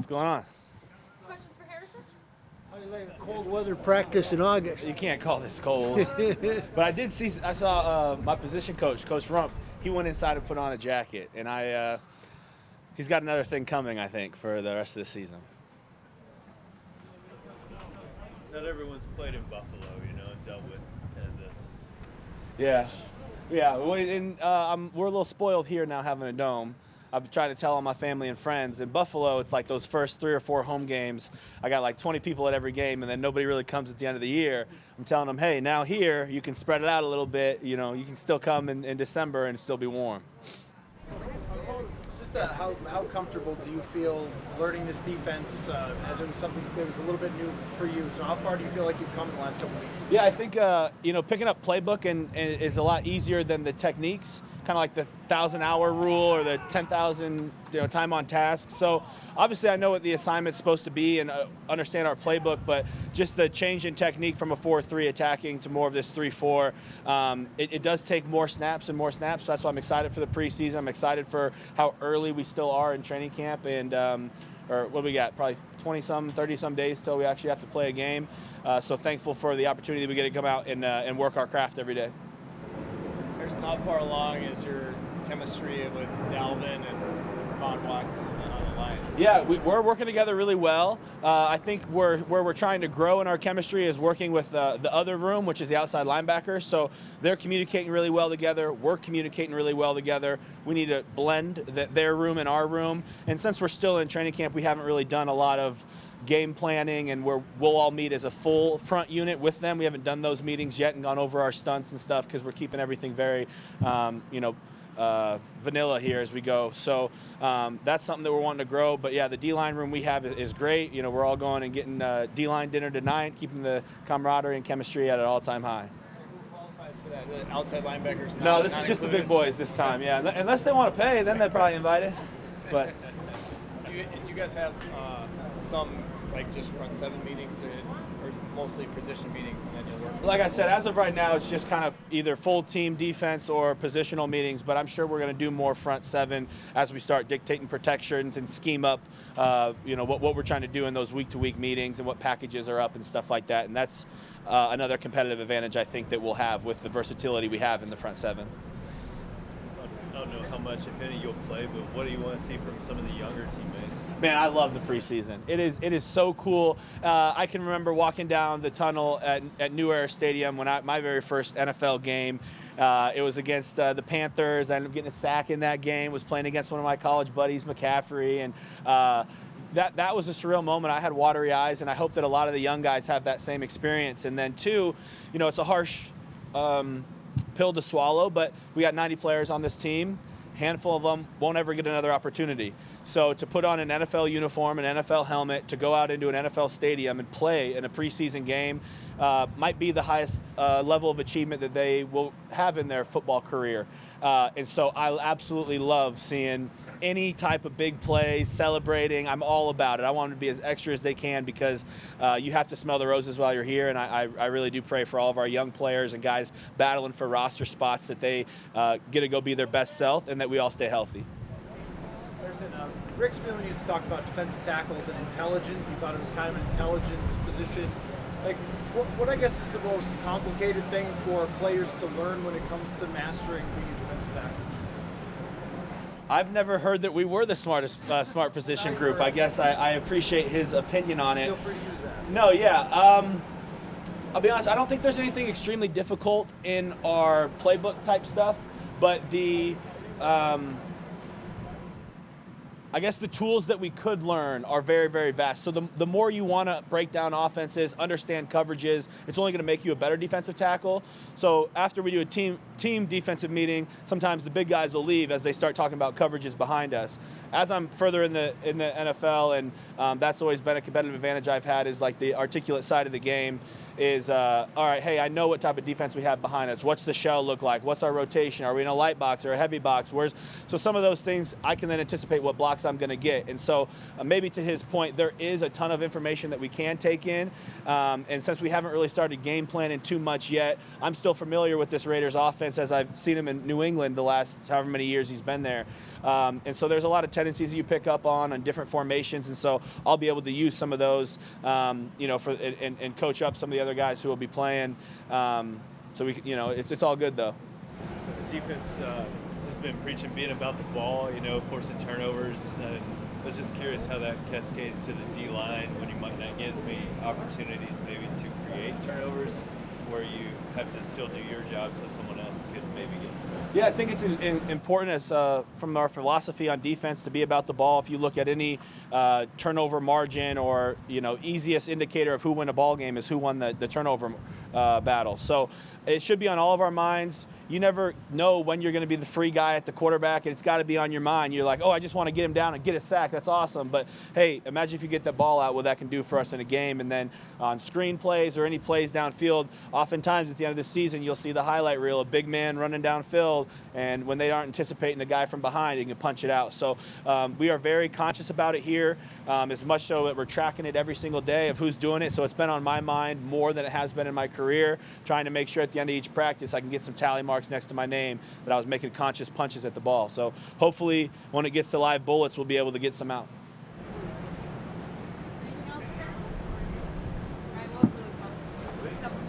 What's going on? Questions for Harrison? How do you like a cold weather practice in August? You can't call this cold. But I saw my position coach, Coach Rump. He went inside and put on a jacket, and he's got another thing coming, I think, for the rest of the season. Not everyone's played in Buffalo, and dealt with kind of this. Yeah. We're a little spoiled here now having a dome. I've tried to tell all my family and friends. In Buffalo, it's like those first 3 or 4 home games. I got like 20 people at every game, and then nobody really comes at the end of the year. I'm telling them, hey, now here, you can spread it out a little bit. You can still come in December and still be warm. How comfortable do you feel learning this defense as it was something that was a little bit new for you? So how far do you feel like you've come in the last couple of weeks? Yeah, I think picking up playbook and is a lot easier than the techniques. Kind of like the 1,000-hour rule or the 10,000 time on task. So obviously I know what the assignment's supposed to be and understand our playbook, but just the change in technique from a 4-3 attacking to more of this 3-4, it does take more snaps and more snaps. So that's why I'm excited for the preseason. I'm excited for how early we still are in training camp, and or what do we got? Probably 20-some, 30-some days till we actually have to play a game. So thankful for the opportunity we get to come out and work our craft every day. Harrison, how far along is your chemistry with Dalvin and Von Watts on the line? Yeah, we're working together really well. I think where we're trying to grow in our chemistry is working with the other room, which is the outside linebackers. So they're communicating really well together. We're communicating really well together. We need to blend their room and our room. And since we're still in training camp, we haven't really done a lot of game planning, and we'll all meet as a full front unit with them. We haven't done those meetings yet and gone over our stunts and stuff because we're keeping everything very, vanilla here as we go. So that's something that we're wanting to grow. But yeah, the D-line room we have is great. We're all going and getting D-line dinner tonight, keeping the camaraderie and chemistry at an all-time high. Who qualifies for that? The outside linebackers? No, this is just the big boys this time. Yeah, unless they want to pay, then they're probably invited. But you guys have some just front seven meetings, or mostly position meetings, and then you'll work? Like I said, as of right now, it's just kind of either full team defense or positional meetings, but I'm sure we're going to do more front seven as we start dictating protections and scheme up, what we're trying to do in those week-to-week meetings and what packages are up and stuff like that. And that's another competitive advantage I think that we'll have with the versatility we have in the front seven. I don't know how much, if any, you'll play, but what do you want to see from some of the younger teammates? Man, I love the preseason. It is so cool. I can remember walking down the tunnel at New Era Stadium when my very first NFL game. It was against the Panthers. I ended up getting a sack in that game. Was playing against one of my college buddies, McCaffrey, and that was a surreal moment. I had watery eyes, and I hope that a lot of the young guys have that same experience. And then two, it's a harsh pill to swallow, but we got 90 players on this team. Handful of them won't ever get another opportunity. So to put on an NFL uniform, an NFL helmet, to go out into an NFL stadium and play in a preseason game might be the highest level of achievement that they will have in their football career. And so I absolutely love seeing any type of big play, celebrating. I'm all about it. I want them to be as extra as they can because you have to smell the roses while you're here, and I really do pray for all of our young players and guys battling for roster spots that they get to go be their best self and that we all stay healthy. Rick Spielman used to talk about defensive tackles and intelligence. He thought it was kind of an intelligence position. What I guess is the most complicated thing for players to learn when it comes to mastering being a defensive tackle? I've never heard that we were the smartest smart position group. I guess I appreciate his opinion on it. Feel free to use that. No, yeah. I'll be honest, I don't think there's anything extremely difficult in our playbook type stuff, but I guess the tools that we could learn are very, very vast. So the more you want to break down offenses, understand coverages, it's only going to make you a better defensive tackle. So after we do a team defensive meeting, sometimes the big guys will leave as they start talking about coverages behind us. As I'm further in the NFL, and that's always been a competitive advantage I've had, is like the articulate side of the game is, all right, hey, I know what type of defense we have behind us. What's the shell look like? What's our rotation? Are we in a light box or a heavy box? So some of those things, I can then anticipate what blocks I'm going to get. And so maybe to his point, there is a ton of information that we can take in. And since we haven't really started game planning too much yet, I'm still familiar with this Raiders offense as I've seen him in New England the last however many years he's been there. And so there's a lot of tendencies that you pick up on different formations, and so I'll be able to use some of those, and coach up some of the other guys who will be playing. So it's all good though. The defense has been preaching being about the ball, forcing turnovers. And I was just curious how that cascades to the D line when you might not get as many opportunities maybe to create turnovers, where you have to still do your job so someone else could maybe get. Yeah, I think it's important as from our philosophy on defense to be about the ball. If you look at any turnover margin or easiest indicator of who won a ball game is who won the turnover battle. So it should be on all of our minds. You never know when you're going to be the free guy at the quarterback, and it's got to be on your mind. You're like, oh, I just want to get him down and get a sack. That's awesome. But, hey, imagine if you get that ball out, what that can do for us in a game. And then on screen plays or any plays downfield, oftentimes at the end of the season, you'll see the highlight reel, a big man running downfield, and when they aren't anticipating a guy from behind, they can punch it out. So we are very conscious about it here, as much so that we're tracking it every single day of who's doing it. So it's been on my mind more than it has been in my career, trying to make sure at the end of each practice I can get some tally marks next to my name that I was making conscious punches at the ball. So hopefully when it gets to live bullets, we'll be able to get some out.